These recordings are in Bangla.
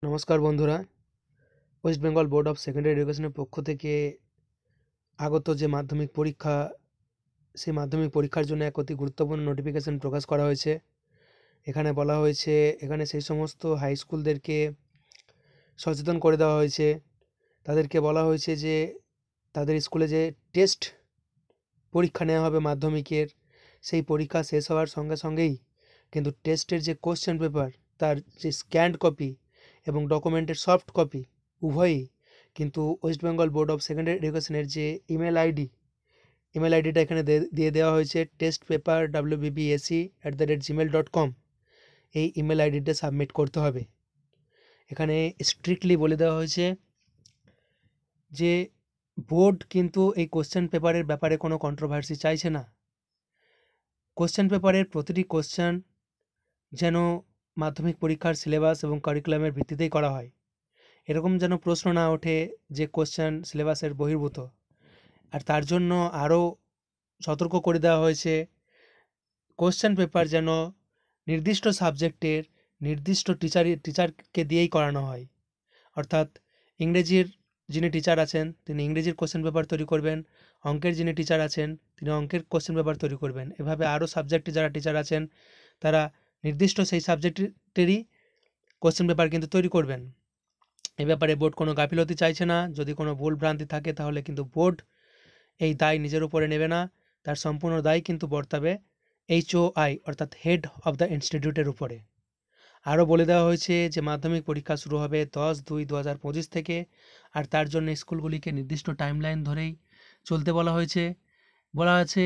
নমস্কার বন্ধুরা, West Bengal board of secondary এডুকেশনের পক্ষ থেকে আগত যে মাধ্যমিক পরীক্ষা, সেই মাধ্যমিক পরীক্ষার জন্য এক অতি গুরুত্বপূর্ণ নোটিফিকেশন প্রকাশ করা হয়েছে। এখানে বলা হয়েছে, এখানে সেই সমস্ত হাই স্কুলদেরকে সচেতন করে দেওয়া হয়েছে। তাদেরকে বলা হয়েছে যে তাদের স্কুলে যে টেস্ট পরীক্ষা নেওয়া হবে মাধ্যমিকের, সেই পরীক্ষা শেষ হওয়ার সঙ্গে সঙ্গেই কিন্তু টেস্টের যে কোশ্চেন পেপার, তার যে স্ক্যান্ড কপি এবং ডকুমেন্টের সফট কপি উভয়ই কিন্তু West Bengal board of secondary এডুকেশনের যে ইমেল আইডিটা এখানে দিয়ে দেওয়া হয়েছে, testpaper@wbbsc@gmail.com। এই ইমেল আইডিটা সাবমিট করতে হবে। এখানে স্ট্রিক্টলি বলে দেওয়া হয়েছে যে বোর্ড কিন্তু এই কোশ্চেন পেপারের ব্যাপারে কোনো কন্ট্রোভার্সি চাইছে না। কোশ্চেন পেপারের প্রতিটি কোশ্চেন যেন মাধ্যমিক পরীক্ষার সিলেবাস এবং কারিকুলামের ভিত্তিতেই করা হয়। এরকম যেন প্রশ্ন না ওঠে যে কোশ্চেন সিলেবাসের বহির্ভূত। আর তার জন্য আরও সতর্ক করে দেওয়া হয়েছে, কোশ্চেন পেপার যেন নির্দিষ্ট সাবজেক্টের নির্দিষ্ট টিচারকে দিয়েই করানো হয়। অর্থাৎ ইংরেজির যিনি টিচার আছেন তিনি ইংরেজির কোশ্চেন পেপার তৈরি করবেন, অঙ্কের যিনি টিচার আছেন তিনি অঙ্কের কোশ্চেন পেপার তৈরি করবেন। এভাবে আরও সাবজেক্টে যারা টিচার আছেন তারা নির্দিষ্ট সেই সাবজেক্টেরই কোশ্চেন পেপার কিন্তু তৈরি করবেন। এ ব্যাপারে বোর্ড কোনো গাফিলতি চাইছে না। যদি কোনো ভুল ভ্রান্তি থাকে তাহলে কিন্তু বোর্ড এই দায় নিজের উপরে নেবে না, তার সম্পূর্ণ দায় কিন্তু বর্তাবে HOI অর্থাৎ হেড অফ দ্য ইনস্টিটিউটের উপরে। আরও বলে দেওয়া হয়েছে যে মাধ্যমিক পরীক্ষা শুরু হবে 10/2/2025 থেকে, আর তার জন্য স্কুলগুলিকে নির্দিষ্ট টাইমলাইন ধরেই চলতে বলা হয়েছে। বলা আছে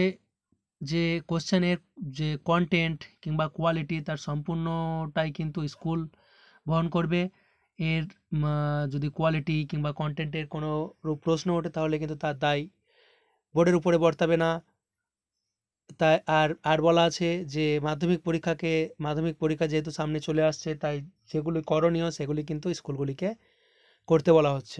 যে কোশ্চেনের যে কন্টেন্ট কিংবা কোয়ালিটি তার সম্পূর্ণটাই কিন্তু স্কুল বহন করবে। এর যদি কোয়ালিটি কিংবা কন্টেন্টের কোনো প্রশ্ন ওঠে তাহলে কিন্তু তার দায় বোর্ডের উপরে বর্তাবে না। তাই আর বলা আছে যে মাধ্যমিক পরীক্ষা যেহেতু সামনে চলে আসছে, তাই যেগুলি করণীয় সেগুলি কিন্তু স্কুলগুলিকে করতে বলা হচ্ছে।